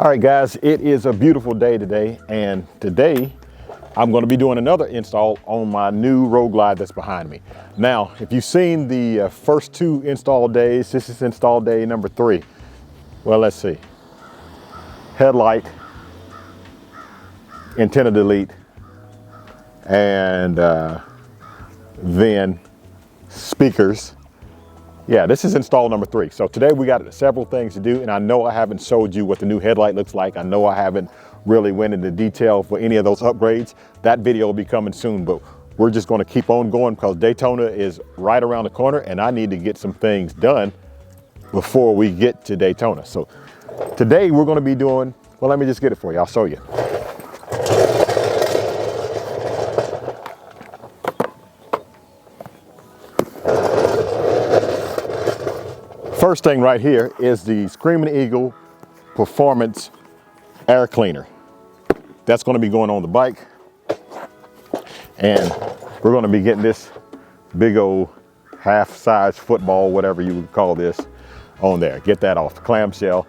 All right guys, it is a beautiful day today, and today I'm going to be doing another install on my new Road Glide that's behind me. Now, if you've seen the first two install days, this is install day number 3. Well, let's see. Headlight, antenna delete, and then speakers. Yeah, this is install number 3. So today we got several things to do, and I know I haven't showed you what the new headlight looks like. I know I haven't really went into detail for any of those upgrades. That video will be coming soon, but we're just going to keep on going because Daytona is right around the corner and I need to get some things done before we get to Daytona. So today we're going to be doing, well, let me just get it for you. I'll show you. First thing right here is the Screaming Eagle Performance Air Cleaner. That's going to be going on the bike, and we're going to be getting this big old half-size football, whatever you would call this, on there. Get that off the clamshell,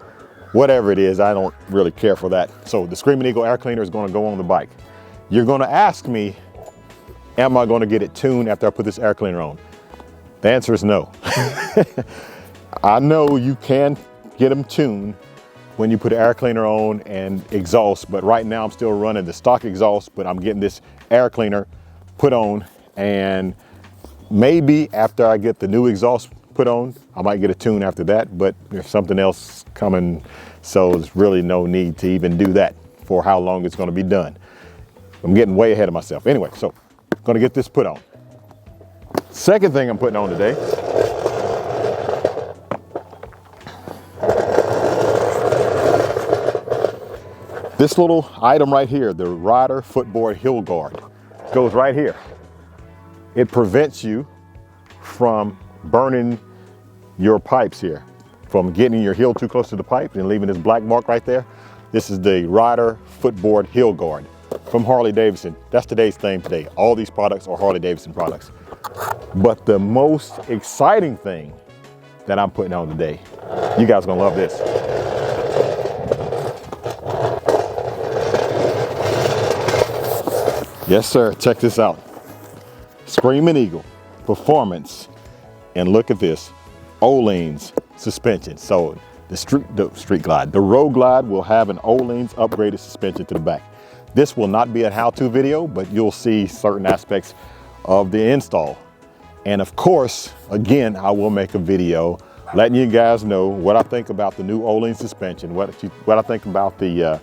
whatever it is. I don't really care for that. So the Screaming Eagle Air Cleaner is going to go on the bike. You're going to ask me, am I going to get it tuned after I put this air cleaner on? The answer is no. I know you can get them tuned when you put an air cleaner on and exhaust, but right now I'm still running the stock exhaust, but I'm getting this air cleaner put on, and maybe after I get the new exhaust put on, I might get a tune after that, but there's something else coming, so there's really no need to even do that for how long it's going to be done. I'm getting way ahead of myself. Anyway, so I'm going to get this put on. Second thing I'm putting on today, this little item right here, the rider footboard heel guard, goes right here. It prevents you from burning your pipes here, from getting your heel too close to the pipe and leaving this black mark right there. This is the rider footboard heel guard from Harley-Davidson. That's today's theme today. All these products are Harley-Davidson products. But the most exciting thing that I'm putting on today, you guys are gonna love this. Yes, sir. Check this out. Screaming Eagle Performance, and look at this, Ohlins suspension. So the street glide, the Road Glide will have an Ohlins upgraded suspension to the back. This will not be a how-to video, but you'll see certain aspects of the install. And of course, again, I will make a video letting you guys know what I think about the new Ohlins suspension, what I think about the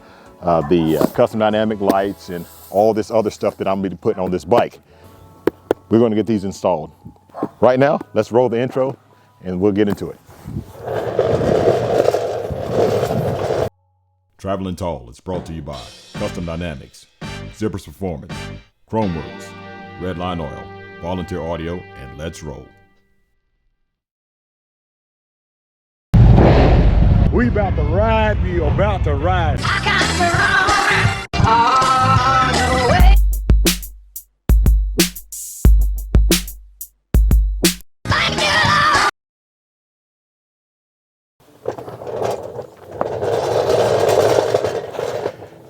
custom dynamic lights and all this other stuff that I'm going to be putting on this bike. We're going to get these installed. Right now, let's roll the intro and we'll get into it. Traveling Tall is brought to you by Custom Dynamics, Zippers Performance, Khrome Werks, Red Line Oil, Volunteer Audio, and Let's Roll. We about to ride, we about to ride.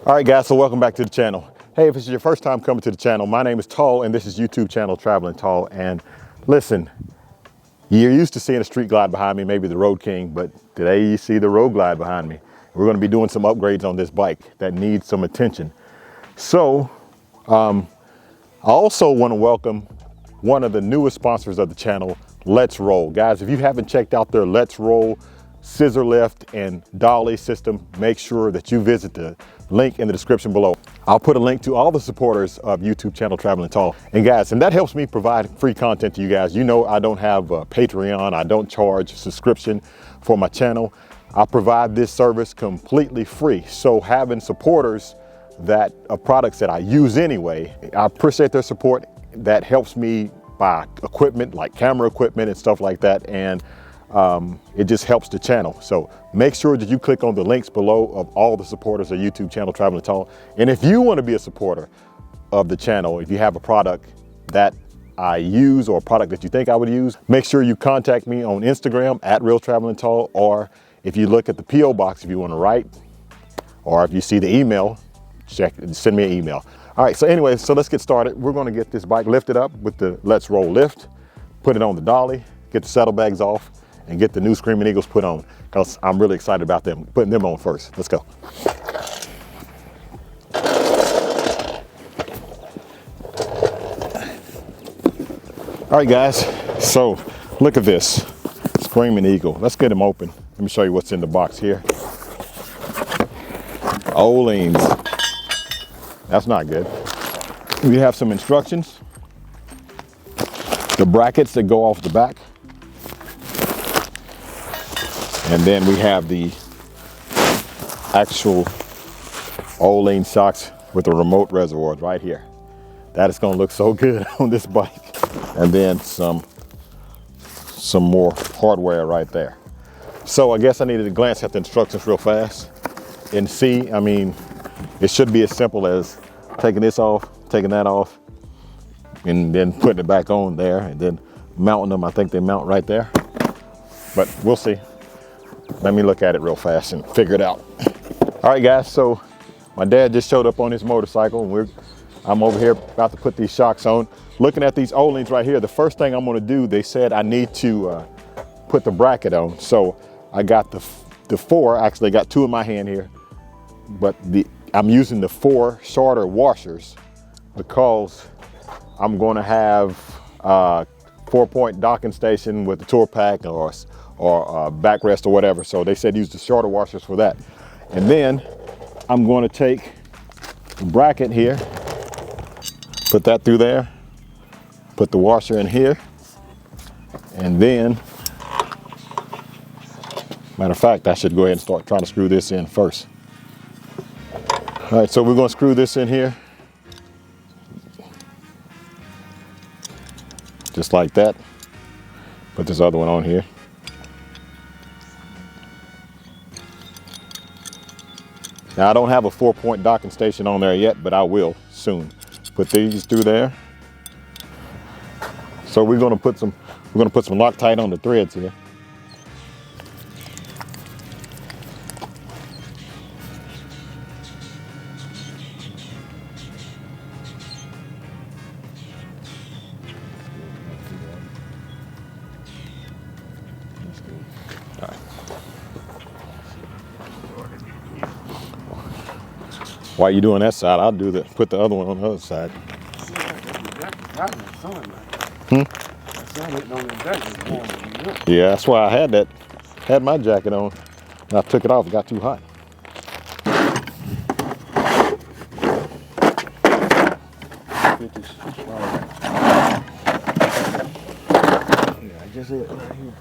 All right guys, so welcome back to the channel. Hey, if it's your first time coming to the channel, my name is Tall and this is YouTube channel Traveling Tall. And listen, you're used to seeing a street glide behind me, maybe the Road King, but today you see the Road Glide behind me. We're going to be doing some upgrades on this bike that needs some attention. So I also want to welcome one of the newest sponsors of the channel, Let's Roll. Guys, if you haven't checked out their Let's Roll scissor lift and dolly system, make sure that you visit the link in the description below. I'll put a link to all the supporters of YouTube channel Traveling Tall. And guys, and that helps me provide free content to you guys. You know, I don't have a Patreon. I don't charge a subscription for my channel. I provide this service completely free. So having supporters that of products that I use anyway, I appreciate their support. That helps me buy equipment like camera equipment and stuff like that. And it just helps the channel. So make sure that you click on the links below of all the supporters of YouTube channel Traveling Tall. And if you want to be a supporter of the channel, if you have a product that I use or a product that you think I would use, make sure you contact me on Instagram at Real Traveling Tall, or if you look at the P.O. box, if you want to write or if you see the email, send me an email. All right, so anyway, so let's get started. We're gonna get this bike lifted up with the Let's Roll lift, put it on the dolly, get the saddlebags off, and get the new Screaming Eagles put on, because I'm really excited about them, putting them on first. Let's go. All right, guys, so look at this Screaming Eagle. Let's get him open. Let me show you what's in the box here. Ohlins. That's not good. We have some instructions, the brackets that go off the back, and then we have the actual Ohlins shocks with the remote reservoirs right here. That is gonna look so good on this bike. And then some more hardware right there. So I guess I needed to glance at the instructions real fast and see, I mean, it should be as simple as taking this off, taking that off, and then putting it back on there, and then mounting them. I think they mount right there, but we'll see. Let me look at it real fast and figure it out. All right, guys, so my dad just showed up on his motorcycle, and I'm over here about to put these shocks on. Looking at these Ohlins right here, the first thing I'm gonna do, they said I need to put the bracket on. So I got the four, actually I got two in my hand here, but I'm using the 4 shorter washers because I'm gonna have a 4-point docking station with the tour pack or backrest or whatever. So they said use the shorter washers for that. And then I'm gonna take the bracket here, put that through there, put the washer in here, and then, matter of fact, I should go ahead and start trying to screw this in first. All right, so we're gonna screw this in here. Just like that. Put this other one on here. Now I don't have a 4-point docking station on there yet, but I will soon. Put these through there. So we're gonna put some Loctite on the threads here. All right. While you're doing that side, I'll put the other one on the other side. Yeah, that's why I had my jacket on. And I took it off, it got too hot. Yeah, I just hit right here.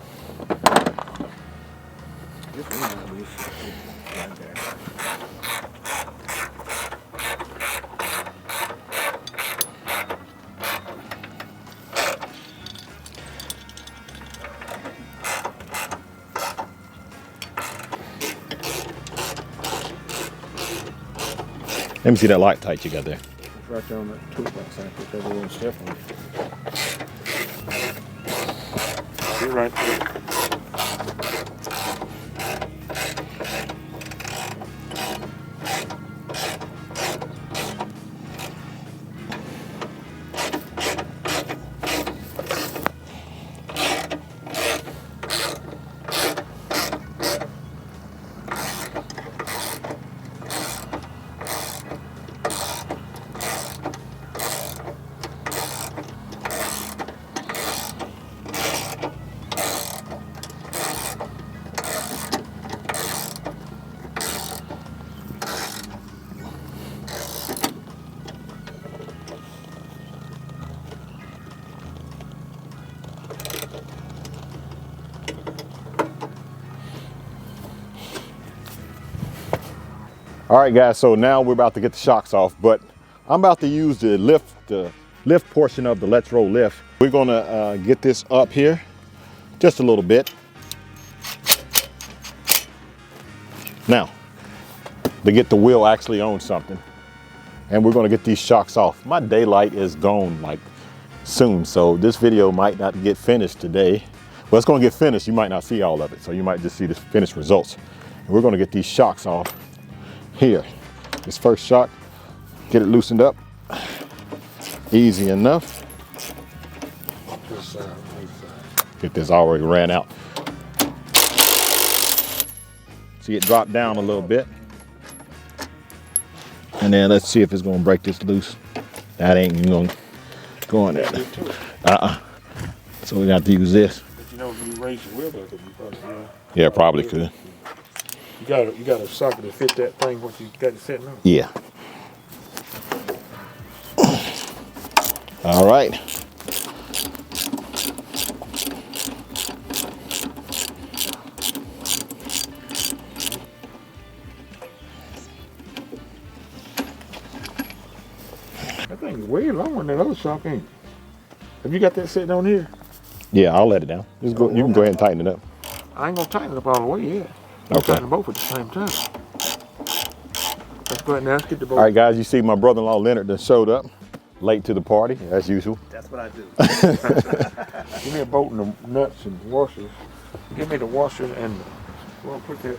Let me see that Loctite you got there. It's right there on that toolbox. I put that little stuff on it. Get right there. All right, guys, so now we're about to get the shocks off, but I'm about to use the lift portion of the Let's Roll lift. We're gonna get this up here just a little bit. Now, to get the wheel actually on something, and we're gonna get these shocks off. My daylight is gone like soon, so this video might not get finished today. Well, it's gonna get finished, you might not see all of it, so you might just see the finished results. And we're gonna get these shocks off Here, this first shock, get it loosened up. Easy enough. This side, this side. Get this already ran out. See it drop down a little bit. And then let's see if it's gonna break this loose. That ain't gonna go in there. So we got to use this. But you know, if you raise your wheel back, you probably, Yeah, probably could. you got a socket to fit that thing once you got it setting up. Yeah. All right. That thing is way longer than that other sock, ain't it? Have you got that sitting on here? Yeah, I'll let it down. Just go. You can go ahead and tighten it up. I ain't gonna tighten it up all the way yet. I'm Okay. tighten them both at the same time. Let's go ahead now. Let's get the both. All right, guys. You see my brother-in-law Leonard that showed up late to the party as usual. That's what I do. Give me a bolt and the nuts and washers. Give me the washer and we'll put them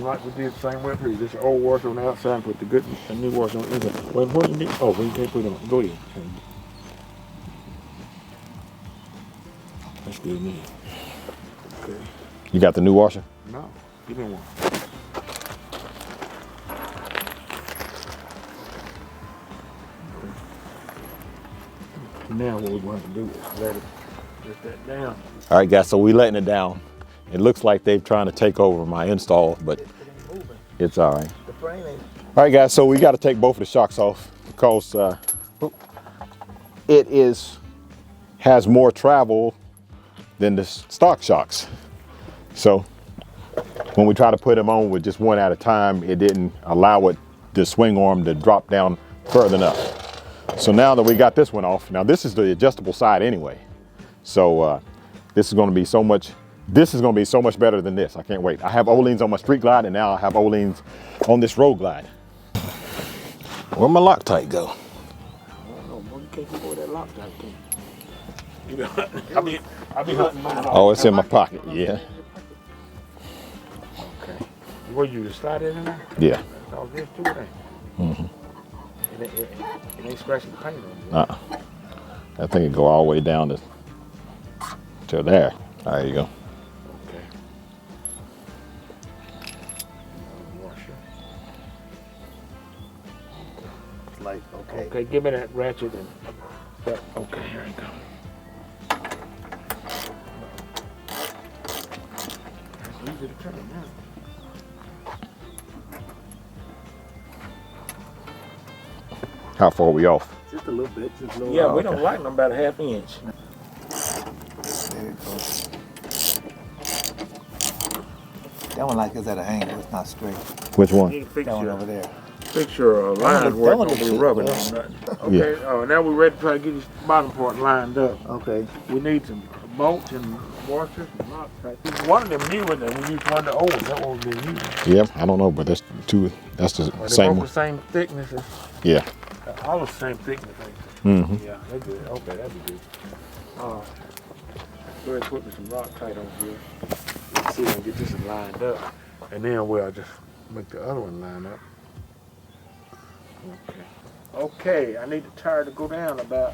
like we did the same way here. This old washer on the outside and put the good and new washer on the inside. Well, what you need? Oh, well, you can't put it on. Go ahead. That's good, man. Okay. You got the new washer? No, give me one. Now what we're going to do is let that down. All right, guys. So we letting it down. It looks like they're trying to take over my install, but it's all right. The frame ain't. All right, guys. So we got to take both of the shocks off because it has more travel than the stock shocks. So when we try to put them on with just one at a time, it didn't allow the swing arm to drop down further enough. So now that we got this one off, now this is the adjustable side anyway. So this is going to be so much better than this. I can't wait. I have Ohlins on my street glide and now I have Ohlins on this road glide. Where'd my Loctite go? I don't know, boy, you can't keep over that Loctite thing. You be hunting. I be hunting mine. Oh, it's in my pocket, yeah. Okay. Where you just slide it in there? Yeah. That's all this to it, ain't it? It ain't scratching the paint on it. I think it go all the way down to there. There you go. Okay. Washer. It's like, okay. Okay, give me that ratchet and that. Okay, here you go. That's easy to turn now. How far are we off? Just a little bit. Just a little. Yeah, we don't like them about a ½ inch. There it goes. That one like is at an angle. It's not straight. Which You one? need to fix That one your, over there. fix your lines where it one don't be looks rubbing good. on nothing. Okay, now we're ready to try to get this bottom part lined up. Okay. We need some bolts and washers and Loctite. One of them new ones, and we used one of the old ones. That one we've been using. Yeah, I don't know, but that's two. That's the Are they same both one. the same thickness? Yeah. All the same thickness, ain't Mm-hmm. they? Yeah, they're good. Okay, that'd be good. Go ahead and put me some Loctite on here. Let's see if I can get this one lined up. And then we'll just make the other one line up. Okay. Okay, I need the tire to go down about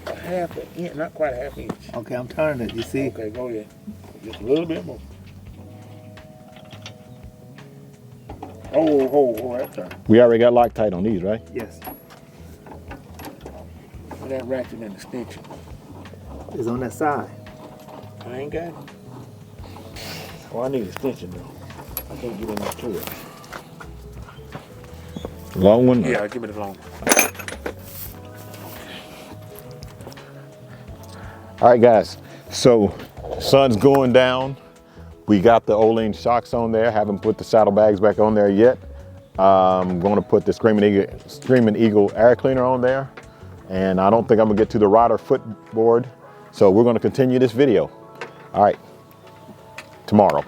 a ½ an inch, not quite a ½ inch. Okay, I'm turning it. You see? Okay, go ahead. Just a little bit more. Oh, that turn. We already got Loctite on these, right? Yes. That ratchet and extension. It's on that side. I ain't got it. Oh, I need extension though. I can't get into it. Long one? Yeah, give me the long one. All right, guys. So, sun's going down. We got the Öhlins shocks on there. Haven't put the saddlebags back on there yet. I'm going to put the Screaming Eagle air cleaner on there. And I don't think I'm going to get to the rider footboard. So we're going to continue this video. All right, tomorrow.